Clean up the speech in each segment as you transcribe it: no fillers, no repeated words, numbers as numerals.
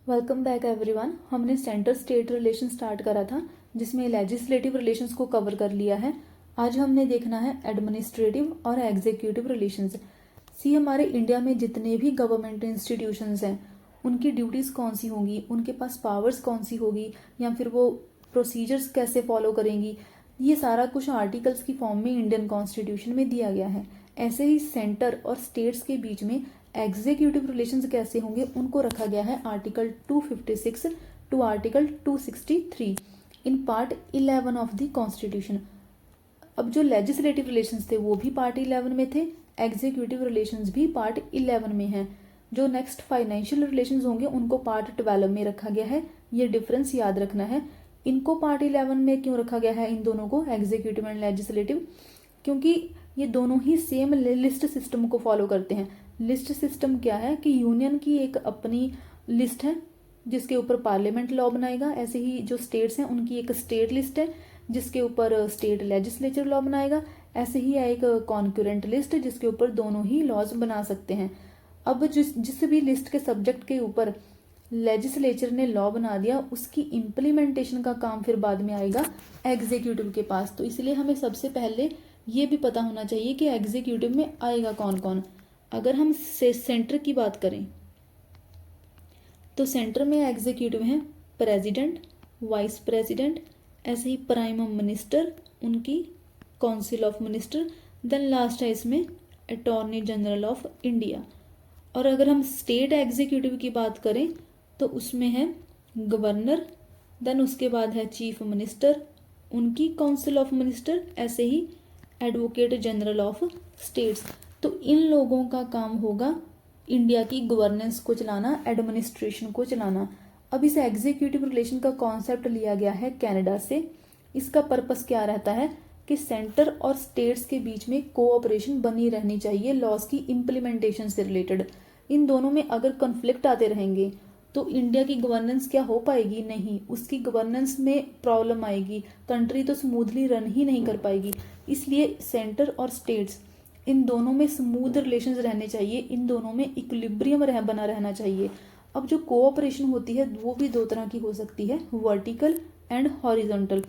Welcome back everyone. हमने centre state relation start करा था जिसमें लेजिस्लेटिव रिलेशंस को कवर कर लिया है। आज हमने देखना है एडमिनिस्ट्रेटिव और एग्जीक्यूटिव रिलेशंस। हमारे इंडिया में जितने भी गवर्नमेंट इंस्टीट्यूशंस हैं उनकी ड्यूटीज़ कौन सी होंगी, उनके पास पावर्स कौन सी होगी, या फिर वो प्रोसीजर्स कैसे फॉलो करेंगी, ये सारा कुछ आर्टिकल्स की फॉर्म में इंडियन कॉन्स्टिट्यूशन में दिया गया है। ऐसे ही सेंटर और स्टेट्स के बीच में एग्जीक्यूटिव रिलेशंस कैसे होंगे उनको रखा गया है article 256 to article 263 in part 11 of the constitution. अब जो लेजिस्लेटिव रिलेशंस थे वो भी पार्ट 11 में थे, एग्जीक्यूटिव रिलेशंस भी पार्ट 11 में हैं। जो नेक्स्ट फाइनेंशियल रिलेशंस होंगे उनको पार्ट 12 में रखा गया है। ये डिफरेंस याद रखना है। इनको पार्ट 11 में क्यों रखा गया है, इन दोनों को, एग्जीक्यूटिव एंड लेजिस्लेटिव, क्योंकि ये दोनों ही सेम लिस्ट सिस्टम को फॉलो करते हैं। लिस्ट सिस्टम क्या है कि यूनियन की एक अपनी लिस्ट है जिसके ऊपर पार्लियामेंट लॉ बनाएगा, ऐसे ही जो स्टेट्स हैं उनकी एक स्टेट लिस्ट है जिसके ऊपर स्टेट लेजिस्लेचर लॉ बनाएगा, ऐसे ही एक कॉन्करेंट लिस्ट जिसके ऊपर दोनों ही लॉज बना सकते हैं। अब जिस भी लिस्ट के सब्जेक्ट के ऊपर लेजिस्लेचर ने लॉ बना दिया उसकी इम्प्लीमेंटेशन का काम फिर बाद में आएगा एग्जीक्यूटिव के पास। तो इसलिए हमें सबसे पहले ये भी पता होना चाहिए कि एग्जीक्यूटिव में आएगा कौन कौन। अगर हम सेंटर की बात करें तो सेंटर में एग्जीक्यूटिव हैं प्रेसिडेंट, वाइस प्रेसिडेंट, ऐसे ही प्राइम मिनिस्टर, उनकी council of minister, then last है इसमें अटॉर्नी जनरल ऑफ इंडिया। और अगर हम स्टेट एग्जीक्यूटिव की बात करें तो उसमें है गवर्नर, देन उसके बाद है चीफ मिनिस्टर, उनकी काउंसिल ऑफ मिनिस्टर, ऐसे ही एडवोकेट जनरल ऑफ स्टेट्स। तो इन लोगों का काम होगा इंडिया की गवर्नेंस को चलाना, एडमिनिस्ट्रेशन को चलाना। अब इस एग्जीक्यूटिव रिलेशन का कॉन्सेप्ट लिया गया है कनाडा से। इसका पर्पस क्या रहता है कि सेंटर और स्टेट्स के बीच में कोऑपरेशन बनी रहनी चाहिए लॉज की इम्प्लीमेंटेशन से रिलेटेड। इन दोनों में अगर कॉन्फ्लिक्ट आते रहेंगे तो इंडिया की गवर्नेंस क्या हो पाएगी? नहीं, उसकी गवर्नेंस में प्रॉब्लम आएगी, कंट्री तो स्मूथली रन ही नहीं कर पाएगी। इसलिए सेंटर और स्टेट्स इन दोनों में स्मूथ रिलेशंस रहने चाहिए, इन दोनों में इक्विलिब्रियम बना रहना चाहिए। अब जो कोऑपरेशन होती है वो भी दो तरह की हो सकती है, वर्टिकल एंड हॉरिजॉन्टल।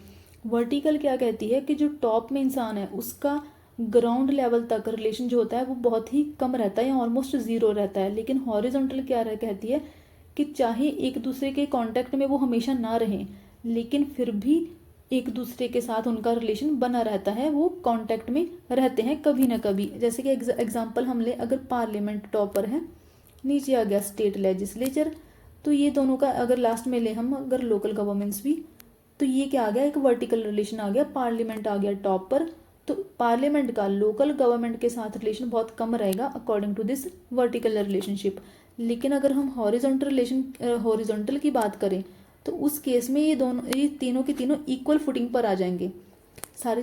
वर्टिकल क्या कहती है कि जो टॉप में इंसान है उसका ग्राउंड लेवल तक रिलेशन जो होता है वो बहुत ही कम रहता है या ऑलमोस्ट जीरो रहता है। लेकिन हॉरिजॉन्टल क्या कहती है कि चाहे एक दूसरे के कांटेक्ट में वो हमेशा ना रहें लेकिन फिर भी एक दूसरे के साथ उनका रिलेशन बना रहता है, वो कांटेक्ट में रहते हैं कभी ना कभी। जैसे कि एग्जांपल हम ले, अगर पार्लियामेंट टॉप पर है, नीचे आ गया स्टेट लेजिस्लेचर, तो ये दोनों का अगर लास्ट में ले हम अगर लोकल गवर्नमेंट्स भी, तो ये क्या आ गया, एक वर्टिकल रिलेशन आ गया, पार्लियामेंट आ गया टॉप पर। तो पार्लियामेंट का लोकल गवर्नमेंट के साथ रिलेशन बहुत कम रहेगा according to this vertical relationship. लेकिन अगर हम हॉरिजॉन्टल की बात करें तो उस केस में ये तीनों के तीनों इक्वल फुटिंग पर आ जाएंगे।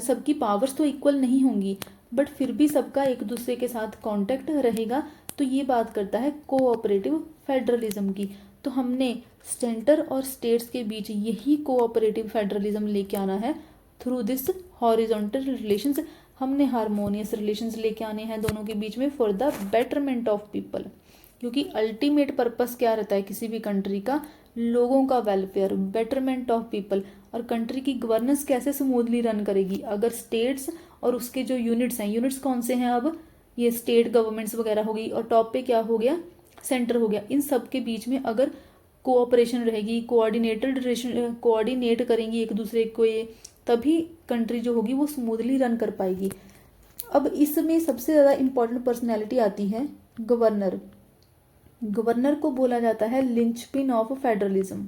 सबकी पावर्स तो इक्वल नहीं होंगी बट फिर भी सबका एक दूसरे के साथ कांटेक्ट रहेगा। तो ये बात करता है कोऑपरेटिव फेडरलिज्म की। तो हमने सेंटर और स्टेट्स के बीच यही कोऑपरेटिव फेडरलिज्म लेके आना है थ्रू दिस हॉरिजॉन्टल रिलेशंस। हमने हारमोनियस रिलेशंस लेके आने हैं दोनों के बीच में for the betterment of people, क्योंकि अल्टीमेट पर्पस क्या रहता है किसी भी कंट्री का, लोगों का वेलफेयर, बेटरमेंट ऑफ पीपल। और कंट्री की गवर्नेंस कैसे स्मूथली रन करेगी अगर स्टेट्स और उसके जो यूनिट्स हैं, यूनिट्स कौन से हैं, अब ये स्टेट गवर्नमेंट्स वगैरह होगी और टॉप पे क्या हो गया, सेंटर हो गया। इन सब के बीच में अगर कोऑपरेशन रहेगी, कोऑर्डिनेट करेंगी एक दूसरे को, ये तभी कंट्री जो होगी वो स्मूथली रन कर पाएगी। अब इसमें सबसे ज़्यादा इंपॉर्टेंट पर्सनैलिटी आती है गवर्नर। गवर्नर को बोला जाता है लिंचपिन ऑफ फेडरलिज्म।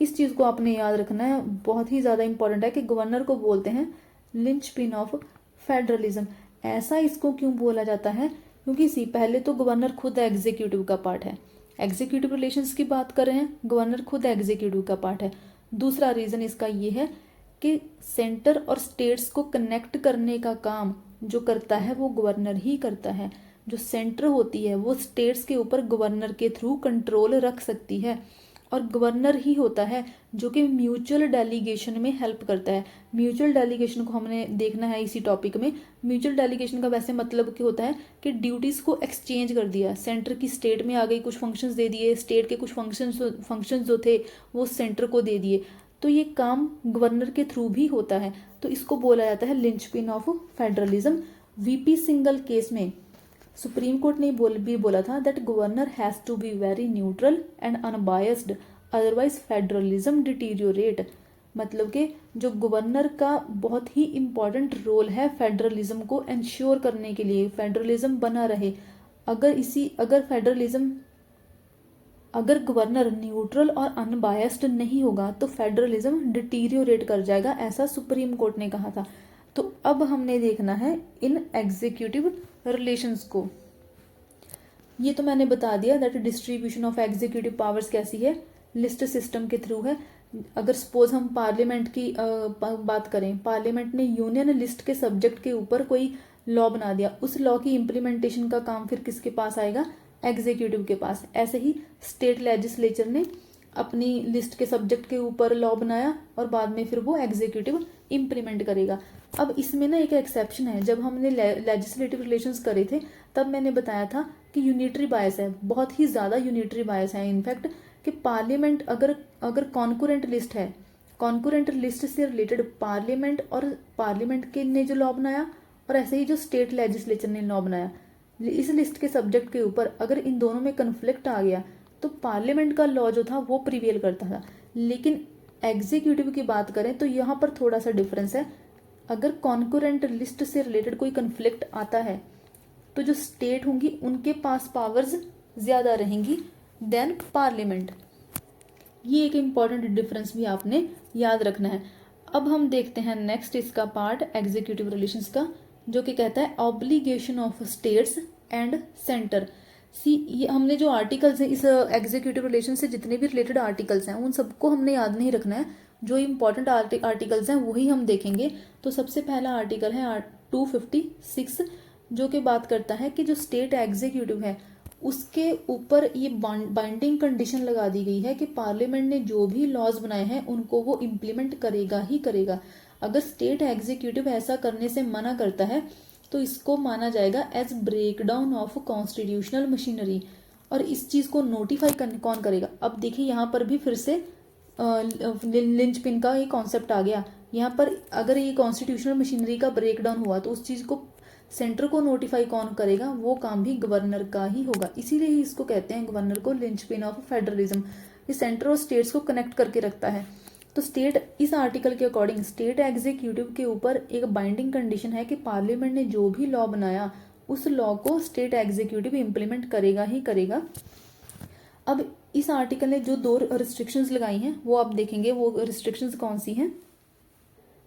इस चीज़ को आपने याद रखना है, बहुत ही ज़्यादा इंपॉर्टेंट है कि गवर्नर को बोलते हैं लिंचपिन ऑफ फेडरलिज्म। ऐसा इसको क्यों बोला जाता है? क्योंकि पहले तो गवर्नर खुद एग्जीक्यूटिव का पार्ट है, एग्जीक्यूटिव रिलेशंस की बात कर रहे हैं, गवर्नर खुद एग्जीक्यूटिव का पार्ट है। दूसरा रीज़न इसका ये है कि सेंटर और स्टेट्स को कनेक्ट करने का काम जो करता है वो गवर्नर ही करता है। जो सेंटर होती है वो स्टेट्स के ऊपर गवर्नर के थ्रू कंट्रोल रख सकती है और गवर्नर ही होता है जो कि म्यूचुअल डेलीगेशन में हेल्प करता है। म्यूचुअल डेलीगेशन को हमने देखना है इसी टॉपिक में। म्यूचुअल डेलीगेशन का वैसे मतलब क्या होता है कि ड्यूटीज़ को एक्सचेंज कर दिया, सेंटर की स्टेट में आ गई, कुछ फंक्शंस दे दिए, स्टेट के कुछ फंक्शंस जो थे वो सेंटर को दे दिए। तो ये काम गवर्नर के थ्रू भी होता है, तो इसको बोला जाता है linchpin of federalism. VP single case में सुप्रीम कोर्ट ने भी बोला था that governor has to be very neutral and unbiased, otherwise federalism deteriorate. मतलब कि जो गवर्नर का बहुत ही इम्पॉर्टेंट रोल है फेडरलिज्म को इंश्योर करने के लिए, फेडरलिज्म बना रहे। अगर गवर्नर न्यूट्रल और अनबायस्ड नहीं होगा तो फेडरलिज्म डिटीरियोरेट कर जाएगा, ऐसा सुप्रीम कोर्ट ने कहा था। तो अब हमने देखना है इन एग्जीक्यूटिव रिलेशंस को। ये तो मैंने बता दिया that distribution of executive powers कैसी है, लिस्ट सिस्टम के थ्रू है। अगर सपोज हम पार्लियामेंट की बात करें, पार्लियामेंट ने यूनियन लिस्ट के सब्जेक्ट के ऊपर कोई लॉ बना दिया, उस लॉ की इम्प्लीमेंटेशन का काम फिर किसके पास आएगा, एग्जीक्यूटिव के पास। ऐसे ही स्टेट लेजिस्लेचर ने अपनी लिस्ट के सब्जेक्ट के ऊपर लॉ बनाया और बाद में फिर वो एग्जीक्यूटिव इम्प्लीमेंट करेगा। अब इसमें ना एक एक्सेप्शन है, जब हमने लेजिस्लेटिव रिलेशंस करे थे तब मैंने बताया था कि यूनिटरी बायस है, बहुत ही ज़्यादा यूनिटरी बायस है इनफैक्ट, कि पार्लियामेंट अगर कॉन्करेंट लिस्ट है, कॉन्करेंट लिस्ट से रिलेटेड पार्लियामेंट और पार्लियामेंट के ने जो लॉ बनाया और ऐसे ही जो स्टेट लेजिस्लेचर ने लॉ बनाया, इस लिस्ट के सब्जेक्ट के ऊपर अगर इन दोनों में कन्फ्लिक्ट आ गया तो पार्लियामेंट का लॉ जो था वो प्रिवेल करता था। लेकिन एग्जीक्यूटिव की बात करें तो यहाँ पर थोड़ा सा डिफरेंस है। अगर कॉन्करेंट लिस्ट से रिलेटेड कोई कन्फ्लिक्ट आता है तो जो स्टेट होंगी उनके पास पावर्स ज़्यादा रहेंगी देन पार्लियामेंट। ये एक इम्पॉर्टेंट डिफरेंस भी आपने याद रखना है। अब हम देखते हैं नेक्स्ट इसका पार्ट एग्जीक्यूटिव रिलेशंस का, जो कि कहता है obligation of states and centre. ये हमने जो आर्टिकल्स हैं इस एग्जीक्यूटिव रिलेशन से, जितने भी रिलेटेड आर्टिकल्स हैं उन सबको हमने याद नहीं रखना है, जो इंपॉर्टेंट आर्टिकल्स हैं वही हम देखेंगे। तो सबसे पहला आर्टिकल है 256, जो कि बात करता है कि जो स्टेट एग्जीक्यूटिव है उसके ऊपर ये बाइंडिंग कंडीशन लगा दी गई है कि पार्लियामेंट ने जो भी लॉज बनाए हैं उनको वो इम्प्लीमेंट करेगा ही करेगा। अगर स्टेट एग्जीक्यूटिव ऐसा करने से मना करता है तो इसको माना जाएगा as breakdown of constitutional machinery. और इस चीज़ को नोटिफाई कौन करेगा। अब देखिए यहाँ पर भी फिर से लिंचपिन का ये कॉन्सेप्ट आ गया। यहाँ पर अगर ये कॉन्स्टिट्यूशनल मशीनरी का ब्रेकडाउन हुआ तो उस चीज़ को सेंटर को नोटिफाई कौन करेगा, वो काम भी गवर्नर का ही होगा। इसीलिए ही इसको कहते हैं गवर्नर को लिंचपिन ऑफ फेडरलिज्म। ये सेंटर और स्टेट्स को कनेक्ट करके रखता है। तो स्टेट, इस आर्टिकल के अकॉर्डिंग स्टेट एग्जीक्यूटिव के ऊपर एक बाइंडिंग कंडीशन है कि पार्लियामेंट ने जो भी लॉ बनाया उस लॉ को स्टेट एग्जीक्यूटिव इम्प्लीमेंट करेगा ही करेगा। अब इस आर्टिकल ने जो 2 रिस्ट्रिक्शंस लगाई हैं वो आप देखेंगे, वो रिस्ट्रिक्शंस कौन सी हैं।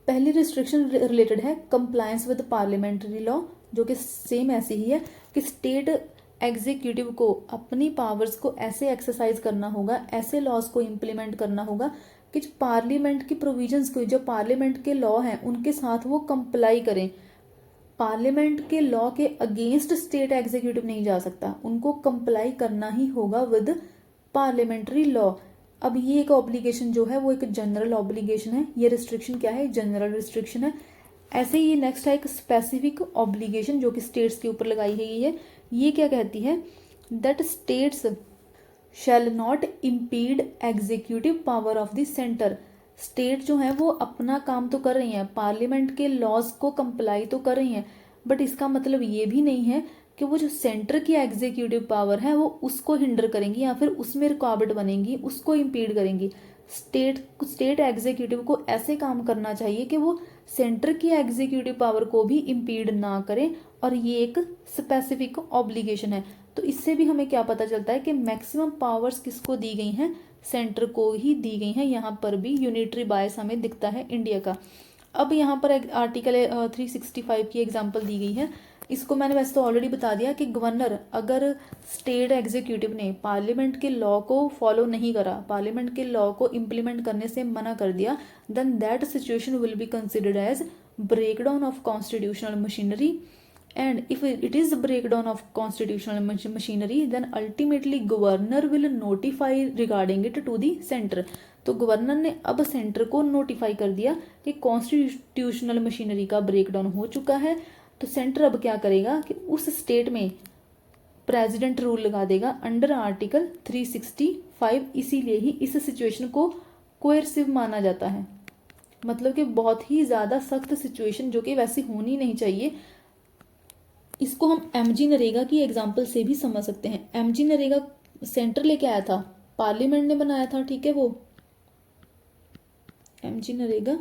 पहली रिस्ट्रिक्शन रिलेटेड है कंप्लायंस विद पार्लियामेंट्री लॉ, जो कि सेम ऐसी ही है कि स्टेट एग्जीक्यूटिव को अपनी पावर्स को ऐसे एक्सरसाइज करना होगा, ऐसे लॉज को इम्प्लीमेंट करना होगा कि जो पार्लियामेंट की प्रोविजंस को, जो पार्लियामेंट के लॉ हैं उनके साथ वो कंप्लाई करें। पार्लियामेंट के लॉ के अगेंस्ट स्टेट एग्जीक्यूटिव नहीं जा सकता, उनको कंप्लाई करना ही होगा विद पार्लियामेंट्री लॉ। अब ये एक ऑब्लिगेशन जो है वो एक जनरल ऑब्लिगेशन है। ये रिस्ट्रिक्शन क्या है, जनरल रिस्ट्रिक्शन है। ऐसे ही नेक्स्ट है एक स्पेसिफिक ऑब्लिगेशन जो कि स्टेट्स के ऊपर लगाई गई है। ये क्या कहती है, that states shall not impede executive power of the centre. State जो है वो अपना काम तो कर रही हैं, पार्लियामेंट के लॉज को कंप्लाई तो कर रही हैं, बट इसका मतलब ये भी नहीं है कि वो जो सेंटर की एग्जीक्यूटिव पावर है वो उसको हिंडर करेंगी या फिर उसमें रुकावट बनेंगी, उसको इम्पीड करेंगी। स्टेट एग्जीक्यूटिव को ऐसे काम करना चाहिए कि वो सेंटर की एग्जीक्यूटिव पावर को भी इम्पीड ना करें, और ये एक स्पेसिफिक ऑब्लिगेशन है। तो इससे भी हमें क्या पता चलता है कि मैक्सिमम पावर्स किसको दी गई हैं, सेंटर को ही दी गई हैं। यहाँ पर भी यूनिटरी बायस हमें दिखता है इंडिया का। अब यहाँ पर आर्टिकल 365 की एग्जांपल दी गई है। इसको मैंने वैसे तो ऑलरेडी बता दिया कि गवर्नर, अगर स्टेट एग्जीक्यूटिव ने पार्लियामेंट के लॉ को फॉलो नहीं करा, पार्लियामेंट के लॉ को इम्प्लीमेंट करने से मना कर दिया, then that situation will be considered as breakdown of constitutional machinery and if it is a breakdown of constitutional machinery then ultimately governor will notify regarding it to the center। तो governor ने अब centre को notify कर दिया कि constitutional machinery का breakdown हो चुका है। तो सेंटर अब क्या करेगा कि उस स्टेट में प्रेसिडेंट रूल लगा देगा अंडर आर्टिकल 365। इसीलिए ही इस सिचुएशन को कोएर्सिव माना जाता है, मतलब कि बहुत ही ज़्यादा सख्त सिचुएशन जो कि वैसे होनी नहीं चाहिए। इसको हम एमजी नरेगा की एग्जांपल से भी समझ सकते हैं। एमजी नरेगा सेंटर लेके आया था, पार्लियामेंट ने बनाया था, ठीक है, वो एमजी नरेगा,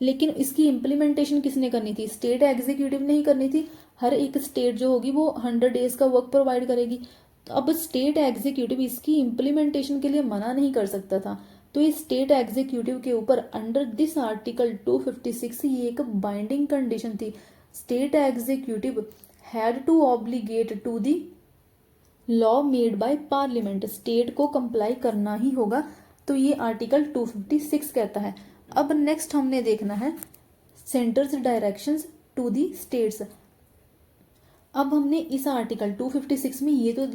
लेकिन इसकी इम्प्लीमेंटेशन किसने करनी थी? स्टेट एग्जीक्यूटिव ने ही करनी थी। हर एक स्टेट जो होगी वो 100 डेज का वर्क प्रोवाइड करेगी। तो अब स्टेट एग्जीक्यूटिव इसकी इम्प्लीमेंटेशन के लिए मना नहीं कर सकता था। तो ये स्टेट एग्जीक्यूटिव के ऊपर अंडर दिस आर्टिकल 256 ये एक बाइंडिंग कंडीशन थी। State executive had to obligate to the law made by parliament. State को कंप्लाई करना ही होगा। तो ये आर्टिकल 256 कहता है। अब नेक्स्ट हमने देखना है centre's directions to the states. अब हमने इस आर्टिकल 256 में ये तो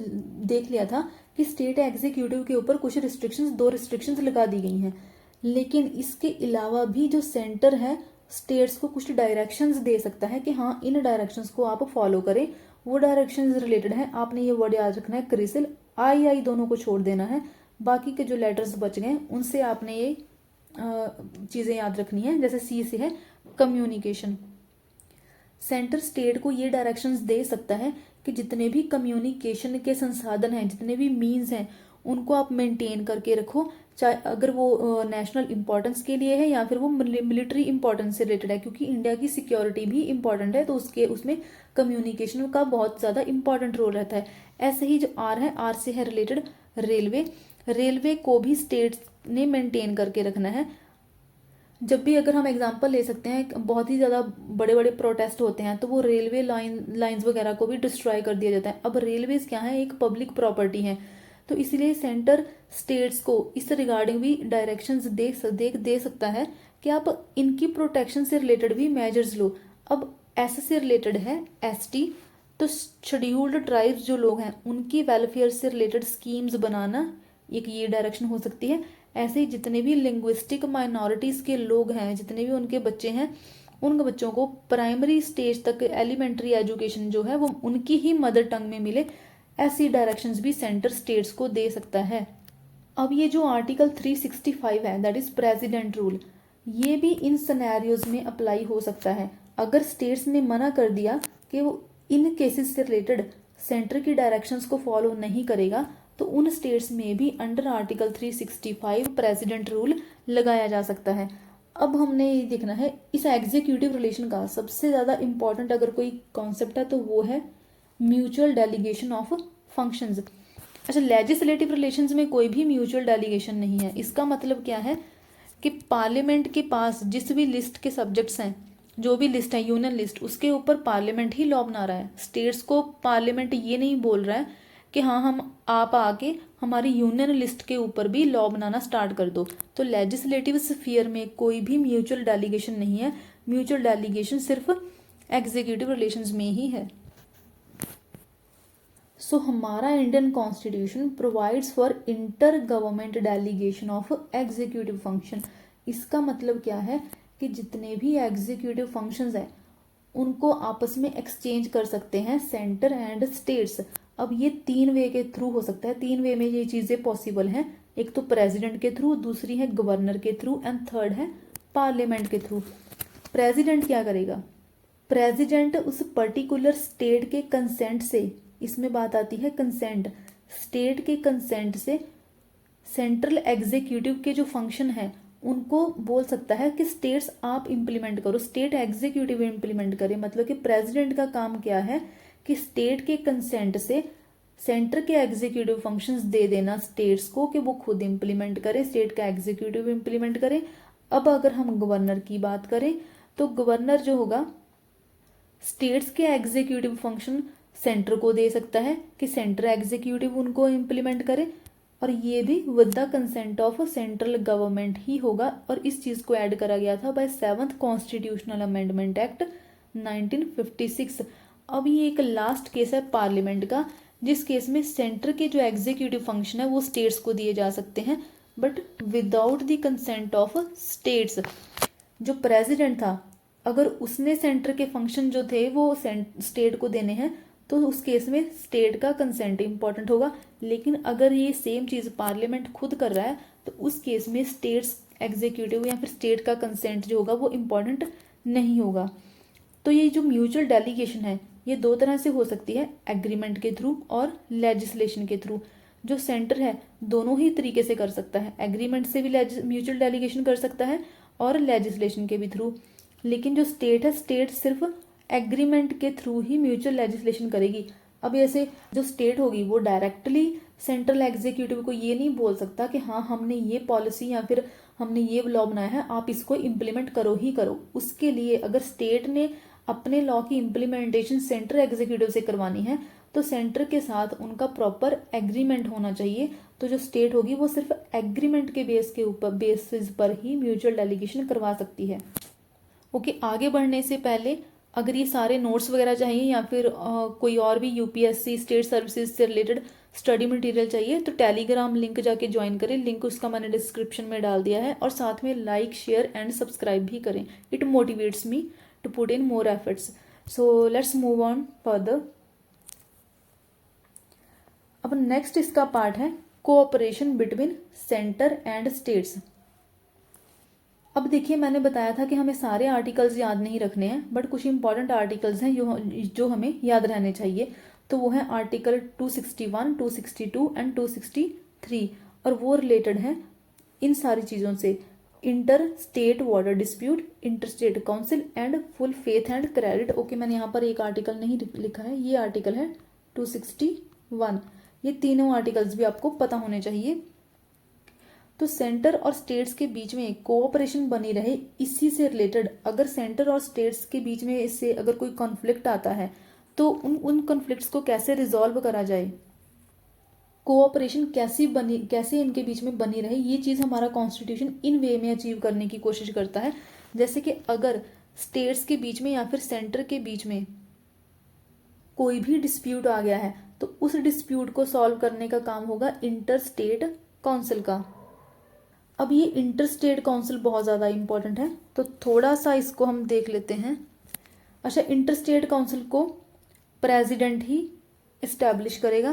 देख लिया था कि स्टेट एग्जीक्यूटिव के ऊपर कुछ रिस्ट्रिक्शंस, 2 रिस्ट्रिक्शंस लगा दी गई हैं, लेकिन इसके अलावा भी जो सेंटर है स्टेट्स को कुछ डायरेक्शंस दे सकता है कि हाँ इन डायरेक्शंस को आप फॉलो करें। वो डायरेक्शंस रिलेटेड है, आपने ये वर्ड याद रखना है, क्रिसिल आई दोनों को छोड़ देना है। बाकी के जो लेटर्स बच गए उनसे आपने ये चीज़ें याद रखनी है। जैसे सी से है कम्युनिकेशन। सेंटर स्टेट को ये डायरेक्शंस दे सकता है कि जितने भी कम्युनिकेशन के संसाधन हैं, जितने भी मीन्स हैं, उनको आप मेंटेन करके रखो, चाहे अगर वो नेशनल इंपॉर्टेंस के लिए है या फिर वो मिलिट्री इंपॉर्टेंस से रिलेटेड है, क्योंकि इंडिया की सिक्योरिटी भी इंपॉर्टेंट है। तो उसमें कम्युनिकेशन का बहुत ज़्यादा इंपॉर्टेंट रोल रहता है। ऐसे ही जो आर है, आर से है रिलेटेड रेलवे को भी स्टेट ने मेंटेन करके रखना है। जब भी अगर हम एग्जांपल ले सकते हैं, बहुत ही ज़्यादा बड़े बड़े प्रोटेस्ट होते हैं तो वो रेलवे लाइंस वगैरह को भी डिस्ट्रॉय कर दिया जाता है। अब रेलवेज क्या है, एक पब्लिक प्रॉपर्टी है। तो इसलिए सेंटर स्टेट्स को इस रिगार्डिंग भी डायरेक्शंस दे सकता है कि आप इनकी प्रोटेक्शन से रिलेटेड भी मेजर्स लो। अब एस से रिलेटेड है एसटी, तो शेड्यूल्ड ट्राइब्स जो लोग हैं उनकी वेलफेयर से रिलेटेड स्कीम्स बनाना एक ये डायरेक्शन हो सकती है। ऐसे ही जितने भी लिंग्विस्टिक माइनॉरिटीज़ के लोग हैं, जितने भी उनके बच्चे हैं, उन बच्चों को प्राइमरी स्टेज तक एलिमेंट्री एजुकेशन जो है वो उनकी ही मदर टंग में मिले, ऐसी डायरेक्शंस भी सेंटर स्टेट्स को दे सकता है। अब ये जो आर्टिकल 365 है, दैट इज प्रेसिडेंट रूल, ये भी इन सिनेरियोज में अप्लाई हो सकता है। अगर स्टेट्स ने मना कर दिया कि वो इन केसेस से रिलेटेड सेंटर की डायरेक्शंस को फॉलो नहीं करेगा, तो उन स्टेट्स में भी अंडर आर्टिकल 365 प्रेसिडेंट रूल लगाया जा सकता है। अब हमने ये देखना है इस एग्जीक्यूटिव रिलेशन का सबसे ज़्यादा इंपॉर्टेंट अगर कोई कॉन्सेप्ट है तो वो है म्यूचुअल डेलीगेशन ऑफ फंक्शंस। अच्छा, लेजिस्लेटिव रिलेशंस में कोई भी म्यूचुअल डेलीगेशन नहीं है। इसका मतलब क्या है कि पार्लियामेंट के पास जिस भी लिस्ट के सब्जेक्ट्स हैं, जो भी लिस्ट है यूनियन लिस्ट, उसके ऊपर पार्लियामेंट ही लॉ बना रहा है। स्टेट्स को पार्लियामेंट ये नहीं बोल रहा है कि हाँ हम आप आके हमारी यूनियन लिस्ट के ऊपर भी लॉ बनाना स्टार्ट कर दो। तो लेजिस्लेटिव स्फीयर में कोई भी म्यूचुअल डेलीगेशन नहीं है। म्यूचुअल डेलीगेशन सिर्फ एग्जीक्यूटिव रिलेशंस में ही है। सो हमारा Indian constitution provides for inter government delegation of executive function. इसका मतलब क्या है कि जितने भी एग्जीक्यूटिव फंक्शंस हैं उनको आपस में एक्सचेंज कर सकते हैं सेंटर एंड स्टेट्स। अब ये 3 वे के थ्रू हो सकता है। 3 वे में ये चीज़ें पॉसिबल हैं। एक तो प्रेसिडेंट के थ्रू, दूसरी है गवर्नर के थ्रू एंड थर्ड है पार्लियामेंट के थ्रू। प्रेसिडेंट क्या करेगा? प्रेसिडेंट उस पर्टिकुलर स्टेट के कंसेंट से, इसमें बात आती है कंसेंट, स्टेट के कंसेंट से सेंट्रल एग्जीक्यूटिव के जो फंक्शन है उनको बोल सकता है कि स्टेट्स आप इम्प्लीमेंट करो, स्टेट एग्जीक्यूटिव इम्प्लीमेंट करे। मतलब कि प्रेसिडेंट का काम क्या है कि स्टेट के कंसेंट से सेंटर के एग्जीक्यूटिव फंक्शंस दे देना स्टेट्स को कि वो खुद इम्प्लीमेंट करें, स्टेट का एग्जीक्यूटिव इम्प्लीमेंट करें। अब अगर हम गवर्नर की बात करें तो गवर्नर जो होगा स्टेट्स के एग्जीक्यूटिव फंक्शन सेंटर को दे सकता है कि सेंटर एग्जीक्यूटिव उनको इम्प्लीमेंट करे, और ये भी with the consent of central government ही होगा। और इस चीज़ को ऐड करा गया था bye 7th constitutional amendment act 1956। अब ये एक लास्ट केस है पार्लियामेंट का, जिस केस में सेंटर के जो एग्जीक्यूटिव फंक्शन है वो स्टेट्स को दिए जा सकते हैं, but without the consent of states. जो प्रेसिडेंट था, अगर उसने सेंटर के फंक्शन जो थे वो स्टेट को देने हैं, तो उस केस में स्टेट का कंसेंट इंपॉर्टेंट होगा। लेकिन अगर ये सेम चीज़ पार्लियामेंट खुद कर रहा है, तो उस केस में स्टेट्स एग्जीक्यूटिव या फिर स्टेट का कंसेंट जो होगा वो इम्पॉर्टेंट नहीं होगा। तो ये जो म्यूचुअल डेलीगेशन है ये दो तरह से हो सकती है, एग्रीमेंट के थ्रू और लेजिस्लेशन के थ्रू। जो सेंटर है दोनों ही तरीके से कर सकता है, एग्रीमेंट से भी म्यूचुअल डेलीगेशन कर सकता है और लेजिस्लेशन के भी थ्रू। लेकिन जो स्टेट है, स्टेट सिर्फ एग्रीमेंट के थ्रू ही म्यूचुअल लेजिस्लेशन करेगी। अब ऐसे जो स्टेट होगी वो डायरेक्टली सेंट्रल एग्जीक्यूटिव को ये नहीं बोल सकता कि हाँ हमने ये पॉलिसी या फिर हमने ये लॉ बनाया है, आप इसको इम्प्लीमेंट करो ही करो। उसके लिए अगर स्टेट ने अपने लॉ की इम्प्लीमेंटेशन सेंट्रल एग्जीक्यूटिव से करवानी है, तो सेंटर के साथ उनका प्रॉपर एग्रीमेंट होना चाहिए। तो जो स्टेट होगी वो सिर्फ एग्रीमेंट के बेसिस पर ही म्यूचुअल डेलीगेशन करवा सकती है। ओके, आगे बढ़ने से पहले अगर ये सारे नोट्स वगैरह चाहिए या फिर कोई और भी यूपीएससी स्टेट सर्विसेज से रिलेटेड स्टडी मटेरियल चाहिए, तो टेलीग्राम लिंक जाके ज्वाइन करें, लिंक उसका मैंने डिस्क्रिप्शन में डाल दिया है। और साथ में लाइक शेयर एंड सब्सक्राइब भी करें, it motivates me to put in more efforts. So let's move on further. अब नेक्स्ट इसका पार्ट है cooperation between centre and states. अब देखिए, मैंने बताया था कि हमें सारे आर्टिकल्स याद नहीं रखने हैं, बट कुछ इंपॉर्टेंट आर्टिकल्स हैं जो हमें याद रहने चाहिए। तो वो है आर्टिकल 261, 262 एंड 263, और वो रिलेटेड हैं इन सारी चीज़ों से, inter state water dispute, inter state council and full faith and credit. Okay, मैंने यहाँ पर एक आर्टिकल नहीं लिखा है, ये आर्टिकल है 261। ये तीनों आर्टिकल्स भी आपको पता होने चाहिए। तो सेंटर और स्टेट्स के बीच में कोऑपरेशन बनी रहे, इसी से रिलेटेड अगर सेंटर और स्टेट्स के बीच में इससे अगर कोई कॉन्फ्लिक्ट आता है, तो उन कॉन्फ्लिक्ट्स को कैसे रिजॉल्व करा जाए, कोऑपरेशन कैसे इनके बीच में बनी रहे, ये चीज़ हमारा कॉन्स्टिट्यूशन इन वे में अचीव करने की कोशिश करता है। जैसे कि अगर स्टेट्स के बीच में या फिर सेंटर के बीच में कोई भी डिस्प्यूट आ गया है, तो उस डिस्प्यूट को सॉल्व करने का काम होगा इंटर स्टेट काउंसिल का। अब ये इंटर स्टेट काउंसिल बहुत ज़्यादा इंपॉर्टेंट है, तो थोड़ा सा इसको हम देख लेते हैं। अच्छा, इंटर स्टेट काउंसिल को प्रेसिडेंट ही इस्टेब्लिश करेगा।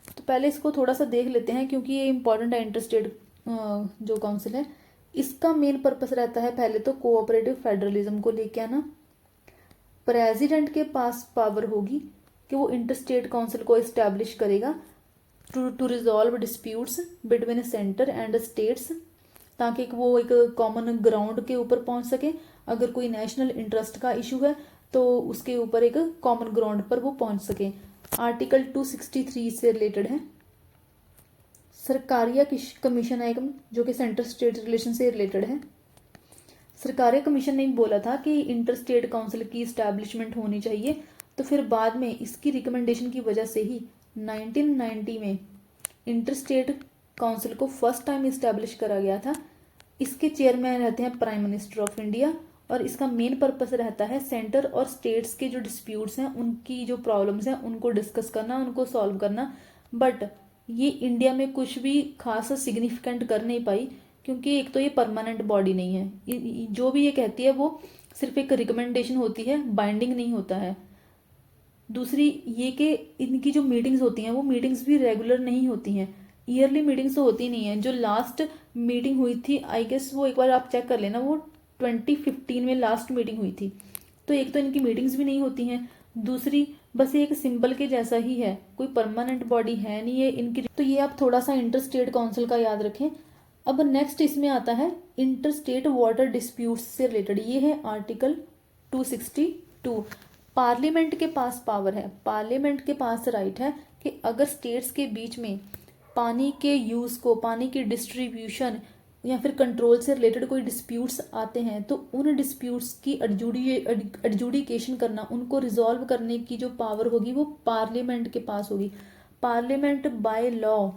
तो पहले इसको थोड़ा सा देख लेते हैं, क्योंकि ये इंपॉर्टेंट है। इंटर स्टेट जो काउंसिल है, इसका मेन पर्पस रहता है पहले तो कोऑपरेटिव फेडरलिज्म को लेके आना। प्रेसिडेंट के पास पावर होगी कि वो इंटर स्टेट काउंसिल को इस्टेब्लिश करेगा to resolve disputes between centre and states, ताकि वो एक कॉमन ग्राउंड के ऊपर पहुंच सके। अगर कोई नेशनल इंटरेस्ट का इशू है तो उसके ऊपर एक कॉमन ग्राउंड पर वो पहुंच सके। आर्टिकल 263 से रिलेटेड है। सरकारिया कमीशन है जो कि सेंटर स्टेट रिलेशन से रिलेटेड है। सरकारिया कमीशन ने बोला था कि इंटर स्टेट काउंसिल की इस्टेब्लिशमेंट होनी चाहिए, तो फिर बाद में इसकी रिकमेंडेशन की वजह से ही 1990 में इंटर स्टेट काउंसिल को फर्स्ट टाइम इस्टेब्लिश करा गया था। इसके चेयरमैन रहते हैं प्राइम मिनिस्टर ऑफ इंडिया, और इसका मेन पर्पस रहता है सेंटर और स्टेट्स के जो डिस्प्यूट्स हैं, उनकी जो प्रॉब्लम्स हैं उनको डिस्कस करना, उनको सॉल्व करना। बट ये इंडिया में कुछ भी खास सिग्निफिकेंट कर नहीं पाई, क्योंकि एक तो ये परमानेंट बॉडी नहीं है। जो भी ये कहती है वो सिर्फ एक रिकमेंडेशन होती है, बाइंडिंग नहीं होता है। दूसरी ये कि इनकी जो मीटिंग्स होती हैं वो मीटिंग्स भी रेगुलर नहीं होती हैं, ईयरली मीटिंग्स तो होती नहीं है। जो लास्ट मीटिंग हुई थी, आई गेस वो एक बार आप चेक कर लेना, वो 2015 में लास्ट मीटिंग हुई थी। तो एक तो इनकी मीटिंग्स भी नहीं होती हैं, दूसरी बस एक सिंबल के जैसा ही है, कोई परमानेंट बॉडी है नहीं है इनकी। तो ये आप थोड़ा सा इंटर स्टेट काउंसिल का याद रखें। अब नेक्स्ट इसमें आता है इंटर स्टेट वाटर डिस्प्यूट्स से रिलेटेड, ये है आर्टिकल 262। पार्लियामेंट के पास पावर है, पार्लियामेंट के पास राइट है कि अगर स्टेट्स के बीच में पानी के यूज़ को, पानी की डिस्ट्रीब्यूशन या फिर कंट्रोल से रिलेटेड कोई डिस्प्यूट्स आते हैं, तो उन डिस्प्यूट्स की एडजुडिकेशन करना, उनको रिजॉल्व करने की जो पावर होगी वो पार्लियामेंट के पास होगी। पार्लियामेंट बाय लॉ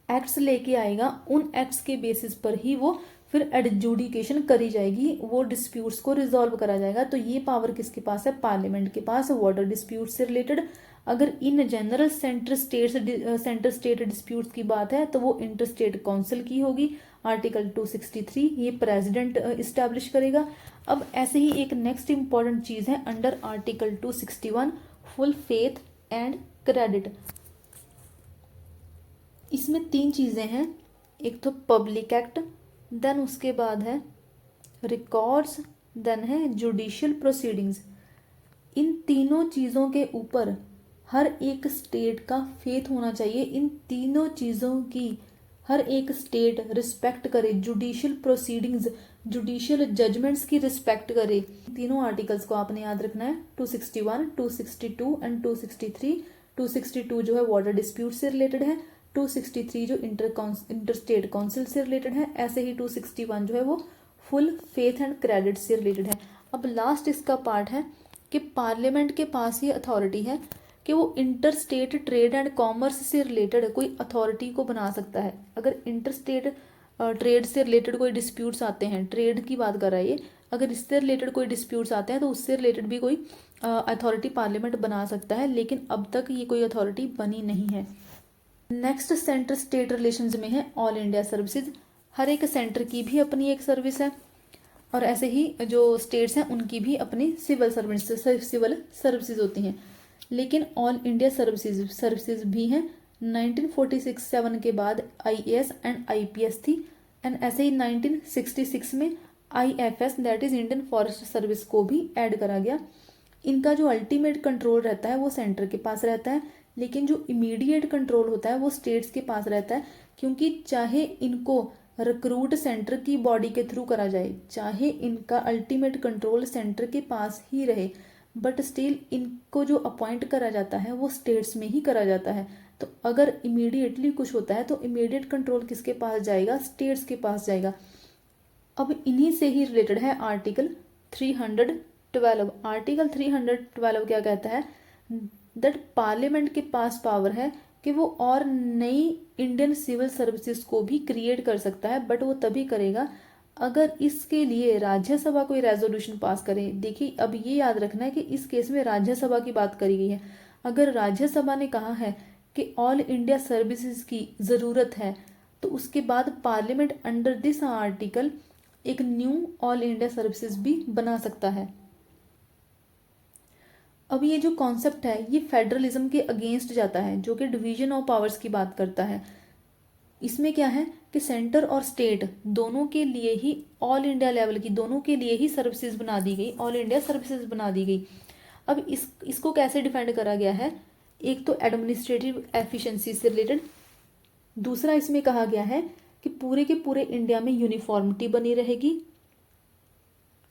एक्ट्स लेके आएगा, उन एक्ट्स के बेसिस पर ही वो फिर एडजुडिकेशन करी जाएगी, वो डिस्प्यूट्स को रिजॉल्व करा जाएगा। तो ये पावर किसके पास है? पार्लियामेंट के पास, वाटर डिस्प्यूट से रिलेटेड। अगर in general centre state disputes की बात है तो वो इंटर स्टेट काउंसिल की होगी, आर्टिकल 263, ये प्रेसिडेंट इस्टेब्लिश करेगा। अब ऐसे ही एक नेक्स्ट इंपॉर्टेंट चीज है under article 261, full faith and credit. इसमें 3 चीजें हैं, एक तो पब्लिक एक्ट, देन उसके बाद है रिकॉर्ड्स, देन है जुडिशियल प्रोसीडिंग्स। इन तीनों चीज़ों के ऊपर हर एक स्टेट का फेथ होना चाहिए। इन तीनों चीज़ों की हर एक स्टेट रिस्पेक्ट करे, जुडिशियल प्रोसीडिंग्स, जुडिशियल जजमेंट्स की रिस्पेक्ट करे। तीनों आर्टिकल्स को आपने याद रखना है, 261, 262 एंड 263। 262 जो है वाटर डिस्प्यूट से रिलेटेड है, 263 जो इंटर स्टेट काउंसिल से रिलेटेड है, ऐसे ही 261 जो है वो फुल फेथ एंड क्रेडिट से रिलेटेड है। अब लास्ट इसका पार्ट है कि पार्लियामेंट के पास ये अथॉरिटी है कि वो inter state trade and commerce से रिलेटेड कोई अथॉरिटी को बना सकता है। अगर इंटर स्टेट ट्रेड से रिलेटेड कोई डिस्प्यूट्स आते हैं, ट्रेड की बात कर रहा है ये, अगर इससे रिलेटेड कोई डिस्प्यूट्स आते हैं तो उससे रिलेटेड भी कोई अथॉरिटी पार्लियामेंट बना सकता है, लेकिन अब तक ये कोई अथॉरिटी बनी नहीं है। नेक्स्ट सेंटर स्टेट रिलेशंस में है ऑल इंडिया सर्विसेज। हर एक सेंटर की भी अपनी एक सर्विस है और ऐसे ही जो स्टेट्स हैं उनकी भी अपनी सिविल सर्विसेज होती हैं, लेकिन ऑल इंडिया सर्विसेज भी हैं। 1946-7 के बाद आईएएस एंड आईपीएस थी, एंड ऐसे ही 1966 में IFS that is Indian forest service को भी ऐड करा गया। इनका जो अल्टीमेट कंट्रोल रहता है वो सेंटर के पास रहता है, लेकिन जो इमीडिएट कंट्रोल होता है वो स्टेट्स के पास रहता है, क्योंकि चाहे इनको रिक्रूट सेंटर की बॉडी के थ्रू करा जाए, चाहे इनका अल्टीमेट कंट्रोल सेंटर के पास ही रहे, बट स्टिल इनको जो अपॉइंट करा जाता है वो स्टेट्स में ही करा जाता है। तो अगर इमीडिएटली कुछ होता है तो इमीडिएट कंट्रोल किसके पास जाएगा? स्टेट्स के पास जाएगा। अब इन्हीं से ही रिलेटेड है आर्टिकल 312। आर्टिकल 312 क्या कहता है? दैट पार्लियामेंट के पास पावर है कि वो और नई इंडियन सिविल सर्विसेज को भी क्रिएट कर सकता है, बट वो तभी करेगा अगर इसके लिए राज्यसभा कोई रेजोल्यूशन पास करे। देखिए अब ये याद रखना है कि इस केस में राज्यसभा की बात करी गई है। अगर राज्यसभा ने कहा है कि ऑल इंडिया सर्विसेज की ज़रूरत है, तो उसके बाद पार्लियामेंट अंडर दिस आर्टिकल एक न्यू ऑल इंडिया सर्विसेज भी बना सकता है। अब ये जो कॉन्सेप्ट है ये फेडरलिज्म के अगेंस्ट जाता है, जो कि डिवीजन ऑफ पावर्स की बात करता है। इसमें क्या है कि सेंटर और स्टेट दोनों के लिए ही, ऑल इंडिया लेवल की दोनों के लिए ही सर्विसेज बना दी गई, ऑल इंडिया सर्विसेज बना दी गई। अब इसको कैसे डिफाइंड करा गया है? एक तो एडमिनिस्ट्रेटिव एफिशिएंसी से रिलेटेड, दूसरा इसमें कहा गया है कि पूरे के पूरे इंडिया में यूनिफॉर्मिटी बनी रहेगी।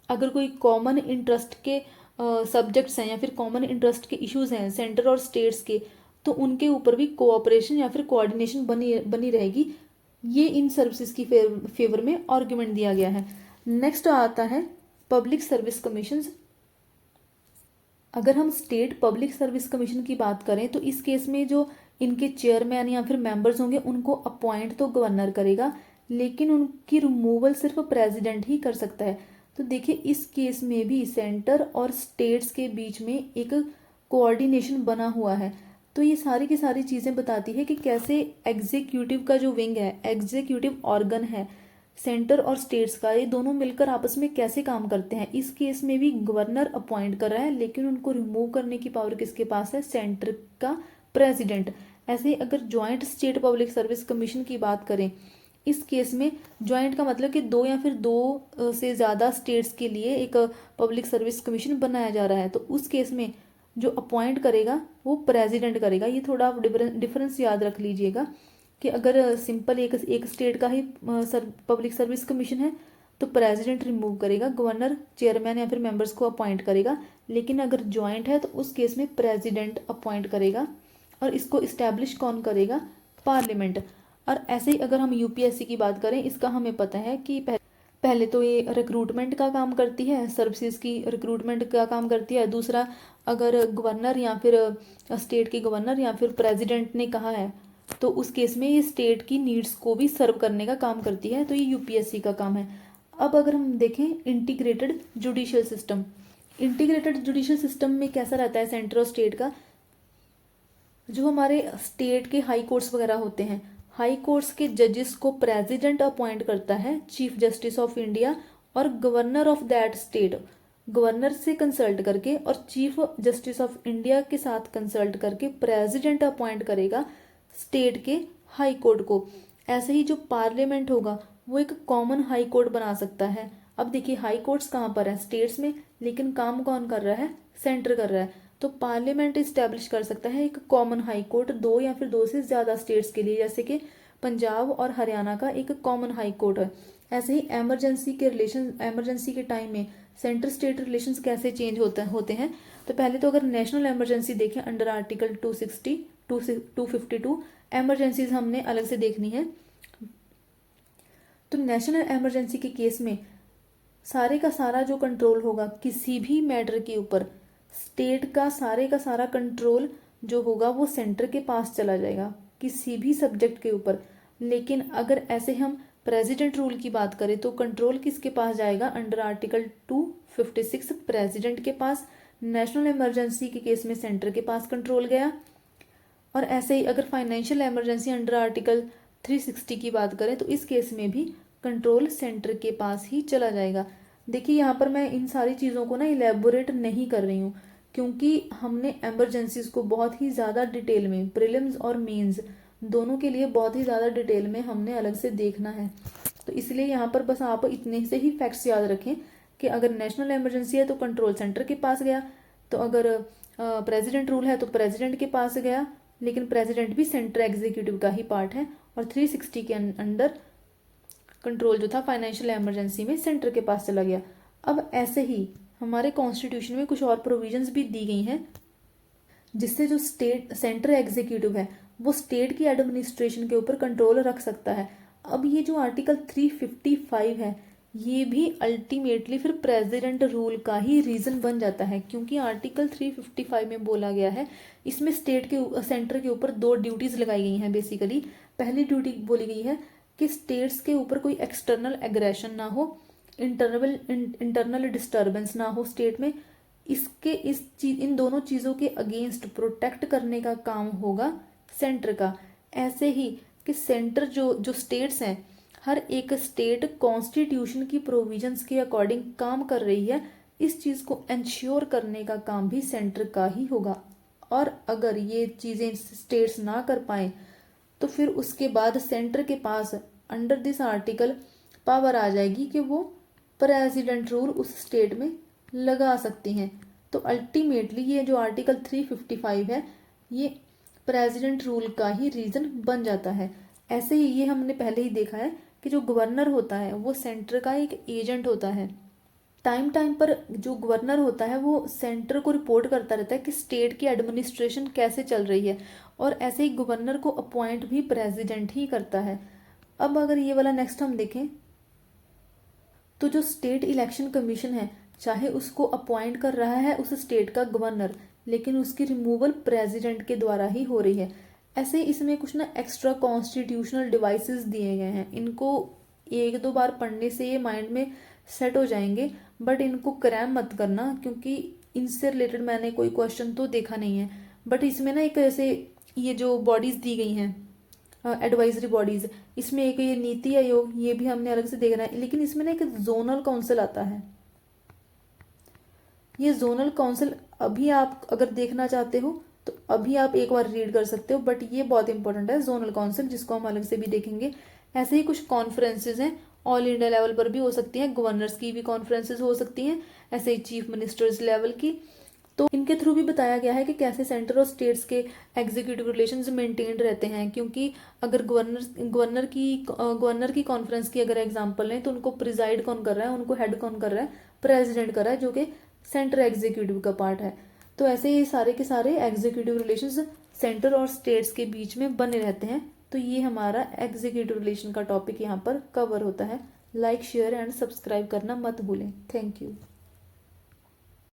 अगर कोई कॉमन इंटरेस्ट के सब्जेक्ट्स हैं या फिर कॉमन इंटरेस्ट के इश्यूज हैं सेंटर और स्टेट्स के, तो उनके ऊपर भी कोऑपरेशन या फिर कोऑर्डिनेशन बनी रहेगी। ये इन सर्विसेज की फेवर में आर्गुमेंट दिया गया है। नेक्स्ट आता है पब्लिक सर्विस कमीशंस। अगर हम स्टेट पब्लिक सर्विस कमीशन की बात करें तो इस केस में जो इनके चेयरमैन या फिर मेंबर्स होंगे उनको अपॉइंट तो गवर्नर करेगा, लेकिन उनकी रिमूवल सिर्फ प्रेसिडेंट ही कर सकता है। तो देखिए इस केस में भी सेंटर और स्टेट्स के बीच में एक कोऑर्डिनेशन बना हुआ है। तो ये सारी की सारी चीज़ें बताती है कि कैसे एग्जीक्यूटिव का जो विंग है, एग्जीक्यूटिव ऑर्गन है सेंटर और स्टेट्स का, ये दोनों मिलकर आपस में कैसे काम करते हैं। इस केस में भी गवर्नर अपॉइंट कर रहा है, लेकिन उनको रिमूव करने की पावर किसके पास है? सेंटर का प्रेसिडेंट। ऐसे ही अगर joint state public service commission की बात करें, इस केस में ज्वाइंट का मतलब कि 2 या फिर 2 से ज़्यादा स्टेट्स के लिए एक पब्लिक सर्विस कमीशन बनाया जा रहा है। तो उस केस में जो अपॉइंट करेगा वो प्रेसिडेंट करेगा। ये थोड़ा आप डिफरेंस याद रख लीजिएगा कि अगर सिंपल एक स्टेट का ही पब्लिक सर्विस कमीशन है तो प्रेसिडेंट रिमूव करेगा, गवर्नर चेयरमैन या फिर मेंबर्स को अपॉइंट करेगा। लेकिन अगर ज्वाइंट है तो उस केस में प्रेसिडेंट अपॉइंट करेगा, और इसको इस्टेब्लिश कौन करेगा? पार्लियामेंट। और ऐसे ही अगर हम यूपीएससी की बात करें, इसका हमें पता है कि पहले तो ये रिक्रूटमेंट का काम करती है, सर्विसेज की रिक्रूटमेंट का काम करती है। दूसरा, अगर गवर्नर या फिर स्टेट के गवर्नर या फिर प्रेसिडेंट ने कहा है तो उस केस में ये स्टेट की नीड्स को भी सर्व करने का काम करती है, तो ये यूपीएससी का काम है। अब अगर हम देखें integrated judicial system, integrated judicial system में कैसा रहता है सेंटर और स्टेट का, जो हमारे स्टेट के हाई कोर्ट्स वगैरह होते हैं, हाई कोर्ट्स के जजेस को प्रेसिडेंट अपॉइंट करता है, चीफ जस्टिस ऑफ इंडिया, और governor of that state governor से कंसल्ट करके और चीफ जस्टिस ऑफ इंडिया के साथ कंसल्ट करके प्रेसिडेंट अपॉइंट करेगा स्टेट के हाई कोर्ट को। ऐसे ही जो पार्लियामेंट होगा वो एक कॉमन हाई कोर्ट बना सकता है। अब देखिए हाई कोर्ट्स कहाँ पर है, स्टेट्स में, लेकिन काम कौन कर रहा है, सेंटर कर रहा है। तो पार्लियामेंट इस्टेब्लिश कर सकता है एक कॉमन हाई कोर्ट, दो या फिर दो से ज्यादा स्टेट्स के लिए, जैसे कि पंजाब और हरियाणा का एक कॉमन हाई कोर्ट है। ऐसे ही इमरजेंसी के टाइम में सेंटर स्टेट रिलेशंस कैसे चेंज होते हैं। तो पहले तो अगर नेशनल इमरजेंसी देखें अंडर आर्टिकल 260 252 इमरजेंसीज हमने अलग से देखनी है। तो नेशनल इमरजेंसी के केस में सारे का सारा जो कंट्रोल होगा किसी भी मैटर के ऊपर, स्टेट का सारा कंट्रोल जो होगा वो सेंटर के पास चला जाएगा किसी भी सब्जेक्ट के ऊपर। लेकिन अगर ऐसे हम प्रेसिडेंट रूल की बात करें तो कंट्रोल किसके पास जाएगा, अंडर आर्टिकल 256 प्रेसिडेंट के पास। नेशनल इमरजेंसी के केस में सेंटर के पास कंट्रोल गया। और ऐसे ही अगर फाइनेंशियल इमरजेंसी अंडर आर्टिकल 360 की बात करें तो इस केस में भी कंट्रोल सेंटर के पास ही चला जाएगा। देखिए यहाँ पर मैं इन सारी चीज़ों को ना इलेबोरेट नहीं कर रही हूँ, क्योंकि हमने इमरजेंसीज को बहुत ही ज़्यादा डिटेल में प्रीलिम्स और मेंस दोनों के लिए बहुत ही ज़्यादा डिटेल में हमने अलग से देखना है। तो इसलिए यहाँ पर बस आप इतने से ही फैक्ट्स याद रखें कि अगर नेशनल इमरजेंसी है तो कंट्रोल सेंटर के पास गया, तो अगर प्रेसिडेंट रूल है तो प्रेसिडेंट के पास गया, लेकिन प्रेसिडेंट भी सेंट्रल एग्जीक्यूटिव का ही पार्ट है। और 360 के अंडर कंट्रोल जो था फाइनेंशियल इमरजेंसी में सेंटर के पास चला गया। अब ऐसे ही हमारे कॉन्स्टिट्यूशन में कुछ और प्रोविजंस भी दी गई हैं जिससे जो स्टेट सेंट्रल एग्जीक्यूटिव है वो स्टेट की एडमिनिस्ट्रेशन के ऊपर कंट्रोल रख सकता है। अब ये जो आर्टिकल 355 है ये भी अल्टीमेटली फिर प्रेसिडेंट रूल का ही रीजन बन जाता है, क्योंकि आर्टिकल 355 में बोला गया है, इसमें स्टेट के सेंटर के ऊपर दो ड्यूटीज लगाई गई हैं बेसिकली। पहली ड्यूटी बोली गई है कि स्टेट्स के ऊपर कोई एक्सटर्नल एग्रेशन ना हो, इंटरनल डिस्टर्बेंस ना हो स्टेट में। इन दोनों चीज़ों के अगेंस्ट प्रोटेक्ट करने का काम होगा सेंटर का। ऐसे ही कि सेंटर जो स्टेट्स हैं, हर एक स्टेट कॉन्स्टिट्यूशन की प्रोविजंस के अकॉर्डिंग काम कर रही है, इस चीज़ को इंश्योर करने का काम भी सेंटर का ही होगा। और अगर ये चीज़ें स्टेट्स ना कर पाए तो फिर उसके बाद सेंटर के पास अंडर दिस आर्टिकल पावर आ जाएगी कि वो प्रेसिडेंट रूल उस स्टेट में लगा सकती हैं। तो अल्टीमेटली ये जो आर्टिकल 355 है ये प्रेसिडेंट रूल का ही रीजन बन जाता है। ऐसे ही ये हमने पहले ही देखा है कि जो गवर्नर होता है वो सेंटर का एक एजेंट होता है। टाइम टाइम पर जो गवर्नर होता है वो सेंटर को रिपोर्ट करता रहता है कि स्टेट की एडमिनिस्ट्रेशन कैसे चल रही है, और ऐसे ही गवर्नर को अपॉइंट भी प्रेसिडेंट ही करता है। अब अगर ये वाला नेक्स्ट हम देखें तो जो स्टेट इलेक्शन कमीशन है, चाहे उसको अपॉइंट कर रहा है उस स्टेट का गवर्नर, लेकिन उसकी रिमूवल प्रेसिडेंट के द्वारा ही हो रही है। ऐसे ही इसमें कुछ ना एक्स्ट्रा कॉन्स्टिट्यूशनल डिवाइसेस दिए गए हैं, इनको एक दो बार पढ़ने से ये माइंड में सेट हो जाएंगे, बट इनको क्रैम मत करना, क्योंकि इनसे रिलेटेड मैंने कोई क्वेश्चन तो देखा नहीं है। बट इसमें ना एक ऐसे ये जो बॉडीज दी गई हैं एडवाइजरी बॉडीज, इसमें एक ये नीति आयोग, ये भी हमने अलग से देखना है। लेकिन इसमें ना एक जोनल काउंसिल आता है, ये जोनल काउंसिल अभी आप अगर देखना चाहते हो तो अभी आप एक बार रीड कर सकते हो, बट ये बहुत इंपॉर्टेंट है जोनल काउंसिल, जिसको हम अलग से भी देखेंगे। ऐसे ही कुछ कॉन्फ्रेंसेज हैं, ऑल इंडिया लेवल पर भी हो सकती हैं, गवर्नर्स की भी कॉन्फ्रेंसेज हो सकती हैं, ऐसे ही चीफ मिनिस्टर्स लेवल की। तो इनके थ्रू भी बताया गया है कि कैसे सेंटर और स्टेट्स के एग्जीक्यूटिव रिलेशंस मेंटेन्ड रहते हैं। क्योंकि अगर गवर्नर की कॉन्फ्रेंस की अगर एग्जांपल लें तो उनको प्रिजाइड कौन कर रहा है, उनको हेड कौन कर रहा है, प्रेसिडेंट कर रहा है, जो कि सेंटर एग्जीक्यूटिव का पार्ट है। तो ऐसे ही सारे के सारे एग्जीक्यूटिव रिलेशंस सेंटर और स्टेट्स के बीच में बने रहते हैं। तो ये हमारा एग्जीक्यूटिव रिलेशन का टॉपिक यहाँ पर कवर होता है। लाइक शेयर एंड सब्सक्राइब करना मत भूलें। Thank you.